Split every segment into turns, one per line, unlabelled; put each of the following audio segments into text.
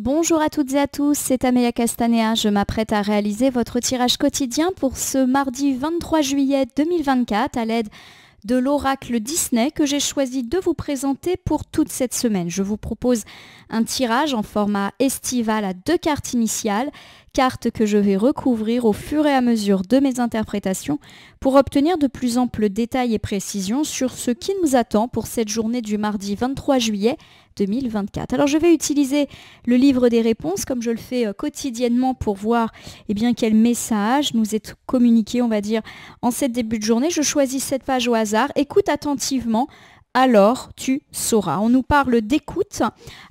Bonjour à toutes et à tous, c'est Amélia Castanea. Je m'apprête à réaliser votre tirage quotidien pour ce mardi 23 juillet 2024 à l'aide de l'oracle Disney que j'ai choisi de vous présenter pour toute cette semaine. Je vous propose un tirage en format estival à 2 cartes initiales, cartes que je vais recouvrir au fur et à mesure de mes interprétations pour obtenir de plus amples détails et précisions sur ce qui nous attend pour cette journée du mardi 23 juillet 2024. Alors je vais utiliser le livre des réponses comme je le fais quotidiennement pour voir quel message nous est communiqué, on va dire, en cette début de journée. Je choisis cette page au hasard. Écoute attentivement, alors tu sauras. On nous parle d'écoute.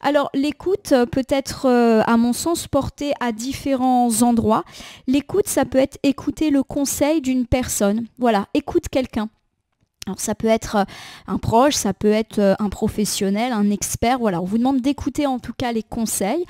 Alors l'écoute peut être, à mon sens, portée à différents endroits. L'écoute, ça peut être écouter le conseil d'une personne. Voilà, écoute quelqu'un. Alors ça peut être un proche, ça peut être un professionnel, un expert, voilà, on vous demande d'écouter en tout cas les conseils.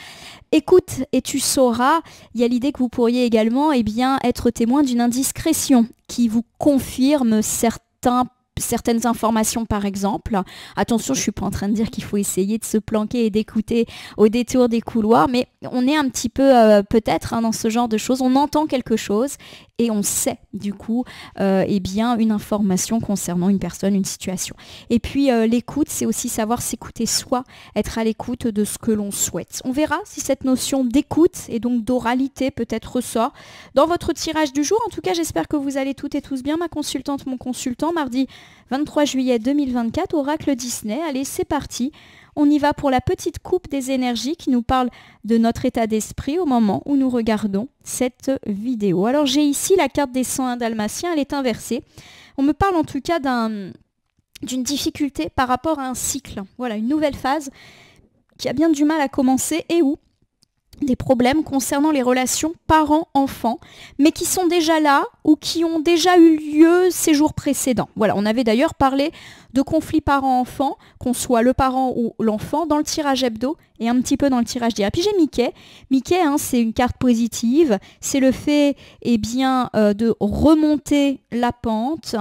Écoute et tu sauras, il y a l'idée que vous pourriez également être témoin d'une indiscrétion qui vous confirme certaines informations par exemple. Attention, je ne suis pas en train de dire qu'il faut essayer de se planquer et d'écouter au détour des couloirs, mais on est un petit peu peut-être dans ce genre de choses. On entend quelque chose et on sait du coup une information concernant une personne, une situation. Et puis l'écoute, c'est aussi savoir s'écouter soi, être à l'écoute de ce que l'on souhaite. On verra si cette notion d'écoute et donc d'oralité peut-être ressort dans votre tirage du jour. En tout cas, j'espère que vous allez toutes et tous bien. Ma consultante, mon consultant, mardi 23 juillet 2024, Oracle Disney. Allez, c'est parti. On y va pour la petite coupe des énergies qui nous parle de notre état d'esprit au moment où nous regardons cette vidéo. Alors j'ai ici la carte des 101 dalmatiens, elle est inversée. On me parle en tout cas d'une difficulté par rapport à un cycle. Voilà, une nouvelle phase qui a bien du mal à commencer et où des problèmes concernant les relations parents-enfants, mais qui sont déjà là ou qui ont déjà eu lieu ces jours précédents. Voilà, on avait d'ailleurs parlé de conflits parents-enfants, qu'on soit le parent ou l'enfant, dans le tirage hebdo et un petit peu dans le tirage d'hier. Puis j'ai Mickey. Mickey, c'est une carte positive. C'est le fait de remonter la pente,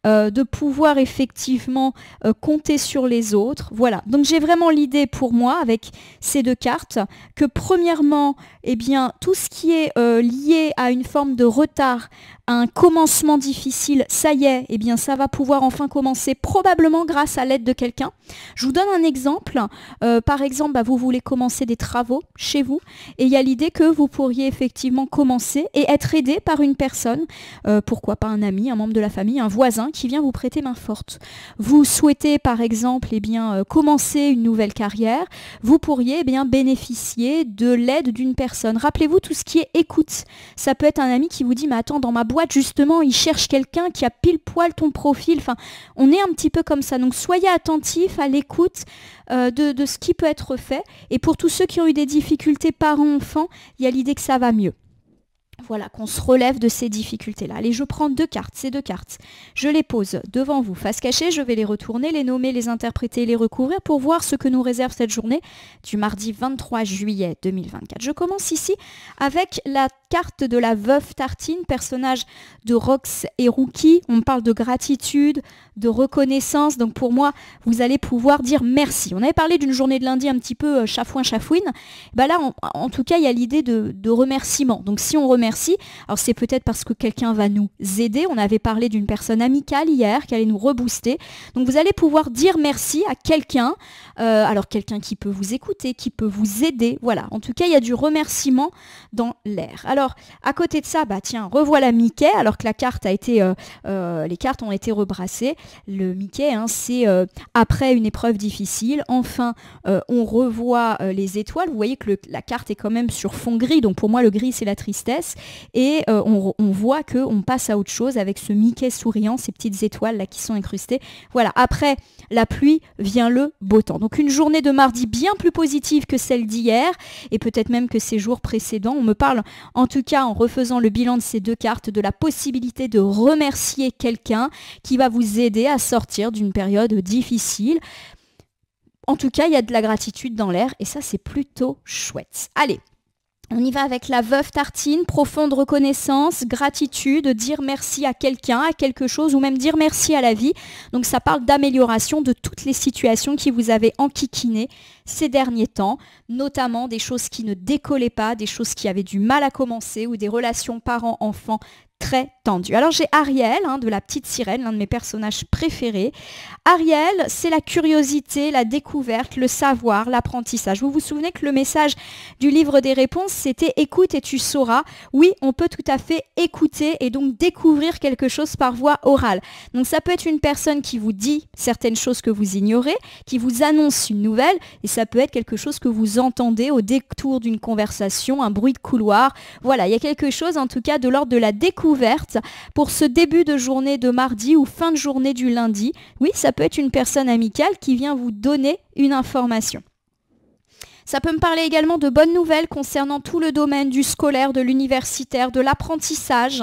de pouvoir effectivement compter sur les autres. Voilà, donc j'ai vraiment l'idée pour moi, avec ces 2 cartes, que premièrement, tout ce qui est lié à une forme de retard, un commencement difficile, ça y est, ça va pouvoir enfin commencer, probablement grâce à l'aide de quelqu'un. Je vous donne un exemple. Par exemple, vous voulez commencer des travaux chez vous et il y a l'idée que vous pourriez effectivement commencer et être aidé par une personne, pourquoi pas un ami, un membre de la famille, un voisin qui vient vous prêter main forte. Vous souhaitez par exemple commencer une nouvelle carrière, vous pourriez bénéficier de l'aide d'une personne. Rappelez-vous tout ce qui est écoute. Ça peut être un ami qui vous dit « mais attends, dans ma boîte justement, il cherche quelqu'un qui a pile poil ton profil ». Enfin, on est un petit peu comme ça. Donc soyez attentifs à l'écoute de ce qui peut être fait. Et pour tous ceux qui ont eu des difficultés parents-enfants, il y a l'idée que ça va mieux. Voilà, qu'on se relève de ces difficultés-là. Allez, je prends 2 cartes, ces 2 cartes. Je les pose devant vous, face cachée. Je vais les retourner, les nommer, les interpréter et les recouvrir pour voir ce que nous réserve cette journée du mardi 23 juillet 2024. Je commence ici avec la carte de la veuve Tartine, personnage de Rox et Rookie. On me parle de gratitude, de reconnaissance. Donc pour moi, vous allez pouvoir dire merci. On avait parlé d'une journée de lundi un petit peu chafouin-chafouine. Là, en tout cas, il y a l'idée de remerciement. Donc si on remercie, alors c'est peut-être parce que quelqu'un va nous aider. On avait parlé d'une personne amicale hier qui allait nous rebooster. Donc vous allez pouvoir dire merci à quelqu'un. Alors quelqu'un qui peut vous écouter, qui peut vous aider. Voilà, en tout cas, il y a du remerciement dans l'air. Alors, à côté de ça, tiens, revoilà Mickey, alors que la carte a été, les cartes ont été rebrassées. Le Mickey, c'est après une épreuve difficile. Enfin, on revoit les étoiles. Vous voyez que la carte est quand même sur fond gris. Donc pour moi, le gris, c'est la tristesse. Et on voit qu'on passe à autre chose avec ce Mickey souriant, ces petites étoiles là qui sont incrustées. Voilà, après la pluie vient le beau temps. Donc une journée de mardi bien plus positive que celle d'hier et peut-être même que ces jours précédents. On me parle, en tout cas en refaisant le bilan de ces 2 cartes, de la possibilité de remercier quelqu'un qui va vous aider à sortir d'une période difficile. En tout cas, il y a de la gratitude dans l'air et ça, c'est plutôt chouette. Allez, On y va avec la veuve tartine, profonde reconnaissance, gratitude, dire merci à quelqu'un, à quelque chose, ou même dire merci à la vie. Donc ça parle d'amélioration de toutes les situations qui vous avaient enquiquiné ces derniers temps, notamment des choses qui ne décollaient pas, des choses qui avaient du mal à commencer, ou des relations parents-enfants très tendues. Alors j'ai Ariel, de la petite sirène, l'un de mes personnages préférés. Ariel, c'est la curiosité, la découverte, le savoir, l'apprentissage. Vous vous souvenez que le message du livre des réponses, c'était « Écoute et tu sauras ». Oui, on peut tout à fait écouter et donc découvrir quelque chose par voie orale. Donc ça peut être une personne qui vous dit certaines choses que vous ignorez, qui vous annonce une nouvelle, et ça peut être quelque chose que vous entendez au détour d'une conversation, un bruit de couloir. Voilà, il y a quelque chose en tout cas de l'ordre de la découverte pour ce début de journée de mardi ou fin de journée du lundi. Oui, ça peut être une personne amicale qui vient vous donner une information. Ça peut me parler également de bonnes nouvelles concernant tout le domaine du scolaire, de l'universitaire, de l'apprentissage.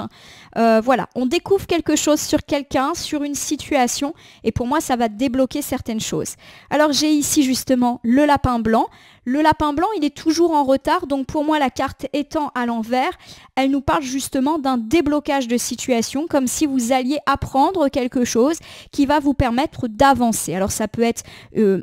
Voilà, on découvre quelque chose sur quelqu'un, sur une situation, et pour moi, ça va débloquer certaines choses. Alors, j'ai ici justement le lapin blanc. Le lapin blanc, il est toujours en retard, donc pour moi, la carte étant à l'envers, elle nous parle justement d'un déblocage de situation, comme si vous alliez apprendre quelque chose qui va vous permettre d'avancer. Alors, ça peut être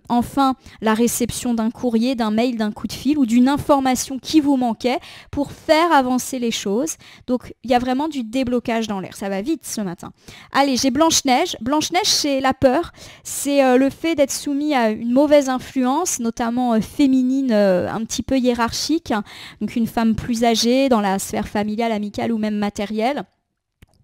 enfin la réception d'un courrier, d'un mail, d'un coup de fil ou d'une information qui vous manquait pour faire avancer les choses. Donc, il y a vraiment du déblocage dans l'air. Ça va vite ce matin. Allez, j'ai Blanche-Neige. Blanche-Neige, c'est la peur. C'est le fait d'être soumis à une mauvaise influence, notamment féminine, un petit peu hiérarchique. Donc, une femme plus âgée dans la sphère familiale, amicale ou même matérielle,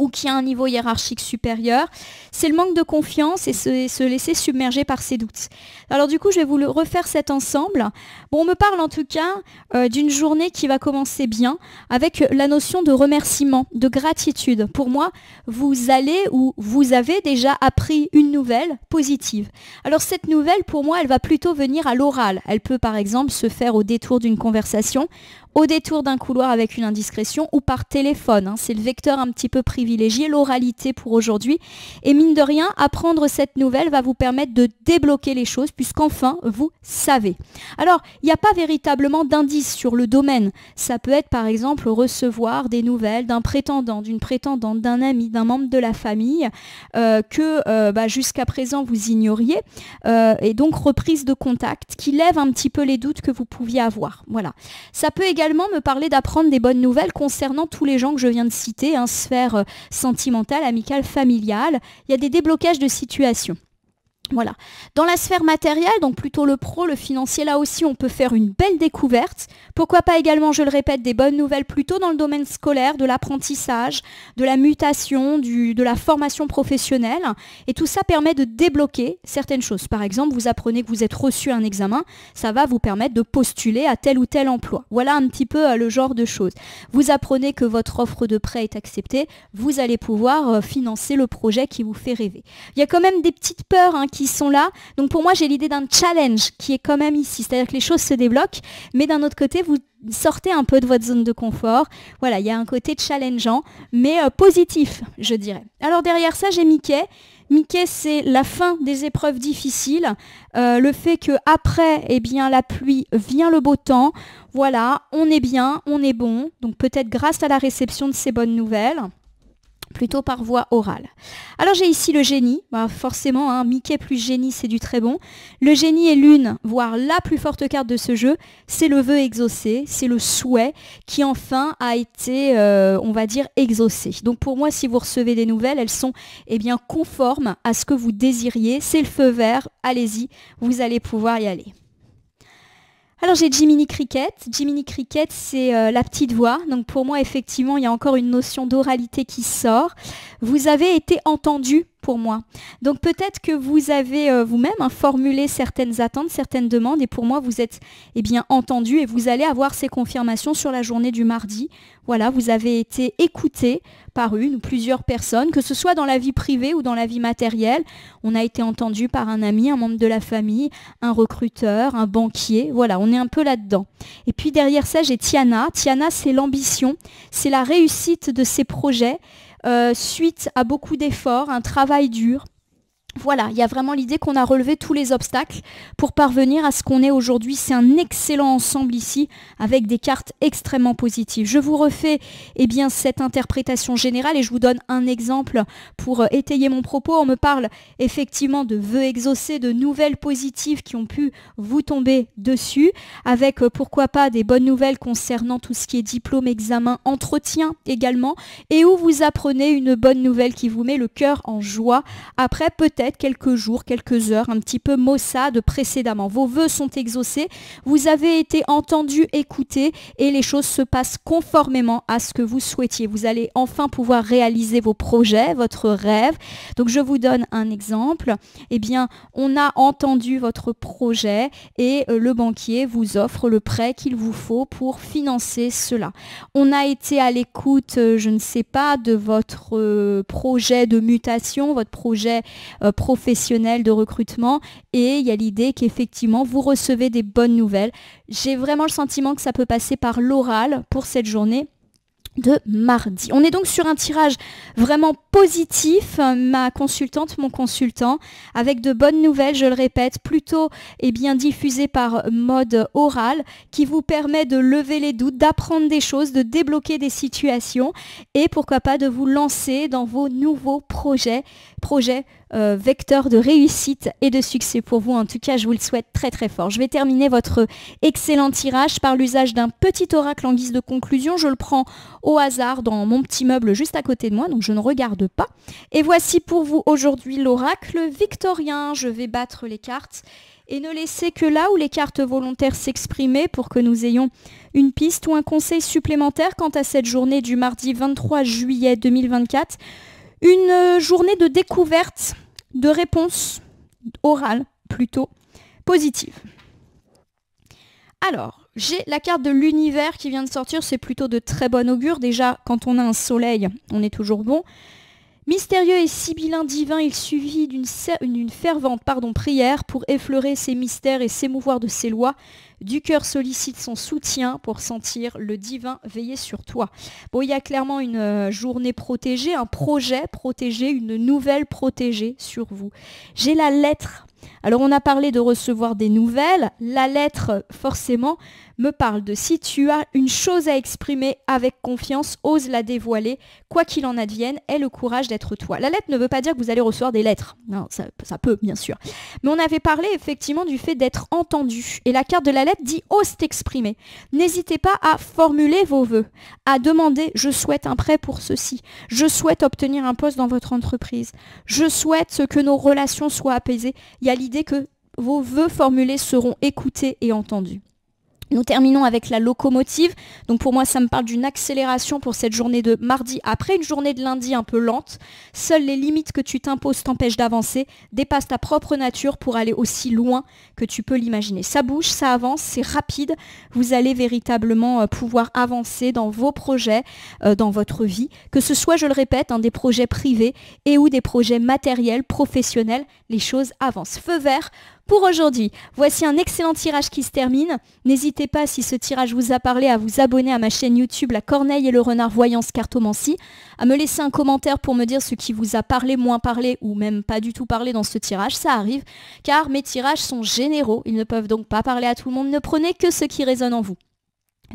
ou qui a un niveau hiérarchique supérieur, c'est le manque de confiance et se laisser submerger par ses doutes. Alors du coup, je vais vous le refaire cet ensemble. Bon, on me parle en tout cas d'une journée qui va commencer bien avec la notion de remerciement, de gratitude. Pour moi, vous allez ou vous avez déjà appris une nouvelle positive. Alors cette nouvelle, pour moi, elle va plutôt venir à l'oral. Elle peut par exemple se faire au détour d'une conversation, au détour d'un couloir avec une indiscrétion ou par téléphone. C'est le vecteur un petit peu privilégié, l'oralité pour aujourd'hui. Et mine de rien, apprendre cette nouvelle va vous permettre de débloquer les choses puisqu'enfin, vous savez. Alors, il n'y a pas véritablement d'indice sur le domaine. Ça peut être par exemple recevoir des nouvelles d'un prétendant, d'une prétendante, d'un ami, d'un membre de la famille que jusqu'à présent vous ignoriez. Et donc reprise de contact qui lève un petit peu les doutes que vous pouviez avoir. Voilà. Ça peut également me parler d'apprendre des bonnes nouvelles concernant tous les gens que je viens de citer, sphère sentimentale, amicale, familiale. Il y a des déblocages de situation. Voilà. Dans la sphère matérielle, donc plutôt le pro, le financier, là aussi on peut faire une belle découverte. Pourquoi pas également, je le répète, des bonnes nouvelles plutôt dans le domaine scolaire, de l'apprentissage, de la mutation, de la formation professionnelle. Et tout ça permet de débloquer certaines choses. Par exemple, vous apprenez que vous êtes reçu à un examen, ça va vous permettre de postuler à tel ou tel emploi. Voilà un petit peu le genre de choses. Vous apprenez que votre offre de prêt est acceptée, vous allez pouvoir financer le projet qui vous fait rêver. Il y a quand même des petites peurs qui sont là. Donc pour moi, j'ai l'idée d'un challenge qui est quand même ici. C'est-à-dire que les choses se débloquent, mais d'un autre côté, vous sortez un peu de votre zone de confort. Voilà, il y a un côté challengeant, mais positif, je dirais. Alors derrière ça, j'ai Mickey. Mickey, c'est la fin des épreuves difficiles, le fait qu'après la pluie vient le beau temps. Voilà, on est bien, on est bon. Donc peut-être grâce à la réception de ces bonnes nouvelles, plutôt par voie orale. Alors j'ai ici le génie, forcément, Mickey plus génie, c'est du très bon. Le génie est l'une, voire la plus forte carte de ce jeu, c'est le vœu exaucé, c'est le souhait qui enfin a été, on va dire, exaucé. Donc pour moi, si vous recevez des nouvelles, elles sont conformes à ce que vous désiriez, c'est le feu vert, allez-y, vous allez pouvoir y aller. Alors j'ai Jiminy Cricket. Jiminy Cricket, c'est la petite voix. Donc pour moi, effectivement, il y a encore une notion d'oralité qui sort. Vous avez été entendu pour moi. Donc peut-être que vous avez vous-même formulé certaines attentes, certaines demandes, et pour moi, vous êtes entendu et vous allez avoir ces confirmations sur la journée du mardi. Voilà, vous avez été écouté par une ou plusieurs personnes, que ce soit dans la vie privée ou dans la vie matérielle. On a été entendu par un ami, un membre de la famille, un recruteur, un banquier. Voilà, on est un peu là-dedans. Et puis derrière ça, j'ai Tiana. Tiana, c'est l'ambition, c'est la réussite de ses projets suite à beaucoup d'efforts, un travail dur. Voilà, il y a vraiment l'idée qu'on a relevé tous les obstacles pour parvenir à ce qu'on est aujourd'hui. C'est un excellent ensemble ici avec des cartes extrêmement positives. Je vous refais cette interprétation générale et je vous donne un exemple pour étayer mon propos. On me parle effectivement de vœux exaucés, de nouvelles positives qui ont pu vous tomber dessus, avec pourquoi pas des bonnes nouvelles concernant tout ce qui est diplôme, examen, entretien également, et où vous apprenez une bonne nouvelle qui vous met le cœur en joie après peut-être quelques jours, quelques heures, un petit peu maussade précédemment. Vos vœux sont exaucés, vous avez été entendu, écouté et les choses se passent conformément à ce que vous souhaitiez. Vous allez enfin pouvoir réaliser vos projets, votre rêve. Donc je vous donne un exemple. On a entendu votre projet et le banquier vous offre le prêt qu'il vous faut pour financer cela. On a été à l'écoute, je ne sais pas, de votre projet de mutation, votre projet professionnel de recrutement et il y a l'idée qu'effectivement vous recevez des bonnes nouvelles. J'ai vraiment le sentiment que ça peut passer par l'oral pour cette journée de mardi. On est donc sur un tirage vraiment positif, ma consultante, mon consultant, avec de bonnes nouvelles, je le répète, plutôt diffusées par mode oral, qui vous permet de lever les doutes, d'apprendre des choses, de débloquer des situations et pourquoi pas de vous lancer dans vos nouveaux projets vecteur de réussite et de succès pour vous. En tout cas, je vous le souhaite très très fort. Je vais terminer votre excellent tirage par l'usage d'un petit oracle en guise de conclusion. Je le prends au hasard dans mon petit meuble juste à côté de moi, donc je ne regarde pas. Et voici pour vous aujourd'hui l'oracle victorien. Je vais battre les cartes et ne laisser que là où les cartes volontaires s'exprimer pour que nous ayons une piste ou un conseil supplémentaire quant à cette journée du mardi 23 juillet 2024. Une journée de découverte, de réponse orale plutôt positive. Alors, j'ai la carte de l'univers qui vient de sortir, c'est plutôt de très bon augure. Déjà, quand on a un soleil, on est toujours bon. Mystérieux et sibyllin divin, il suffit d'une fervente prière pour effleurer ses mystères et s'émouvoir de ses lois. Du cœur sollicite son soutien pour sentir le divin veiller sur toi. Bon, il y a clairement une journée protégée, un projet protégé, une nouvelle protégée sur vous. J'ai la lettre. Alors on a parlé de recevoir des nouvelles. La lettre, forcément, me parle de si tu as une chose à exprimer avec confiance, ose la dévoiler, quoi qu'il en advienne, aie le courage d'être toi. La lettre ne veut pas dire que vous allez recevoir des lettres. Non, ça peut, bien sûr. Mais on avait parlé effectivement du fait d'être entendu. Et la carte de la lettre dit « ose t'exprimer ». N'hésitez pas à formuler vos vœux, à demander « je souhaite un prêt pour ceci »,« je souhaite obtenir un poste dans votre entreprise »,« je souhaite que nos relations soient apaisées ». Il y a l'idée que vos vœux formulés seront écoutés et entendus. Nous terminons avec la locomotive. Donc pour moi, ça me parle d'une accélération pour cette journée de mardi. Après une journée de lundi un peu lente, seules les limites que tu t'imposes t'empêchent d'avancer. Dépasse ta propre nature pour aller aussi loin que tu peux l'imaginer. Ça bouge, ça avance, c'est rapide. Vous allez véritablement pouvoir avancer dans vos projets, dans votre vie. Que ce soit, je le répète, des projets privés et ou des projets matériels, professionnels, les choses avancent. Feu vert pour aujourd'hui. Voici un excellent tirage qui se termine. N'hésitez pas, si ce tirage vous a parlé, à vous abonner à ma chaîne YouTube La Corneille et le Renard Voyance Cartomancie, à me laisser un commentaire pour me dire ce qui vous a parlé, moins parlé ou même pas du tout parlé dans ce tirage. Ça arrive, car mes tirages sont généraux. Ils ne peuvent donc pas parler à tout le monde. Ne prenez que ce qui résonne en vous.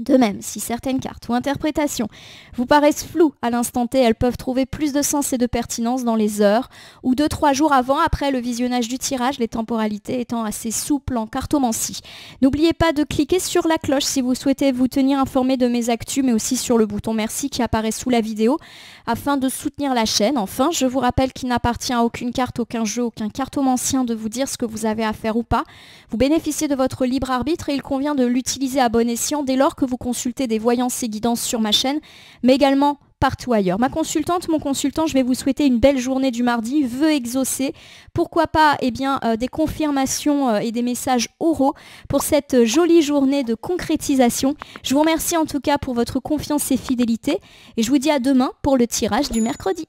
De même, si certaines cartes ou interprétations vous paraissent floues à l'instant T, elles peuvent trouver plus de sens et de pertinence dans les heures ou 2-3 jours après le visionnage du tirage, les temporalités étant assez souples en cartomancie. N'oubliez pas de cliquer sur la cloche si vous souhaitez vous tenir informé de mes actus, mais aussi sur le bouton merci qui apparaît sous la vidéo afin de soutenir la chaîne. Enfin, je vous rappelle qu'il n'appartient à aucune carte, aucun jeu, aucun cartomancien de vous dire ce que vous avez à faire ou pas. Vous bénéficiez de votre libre arbitre et il convient de l'utiliser à bon escient dès lors que vous consultez des voyances et guidances sur ma chaîne, mais également partout ailleurs. Ma consultante, mon consultant, je vais vous souhaiter une belle journée du mardi, vœux exaucés, pourquoi pas des confirmations et des messages oraux pour cette jolie journée de concrétisation. Je vous remercie en tout cas pour votre confiance et fidélité et je vous dis à demain pour le tirage du mercredi.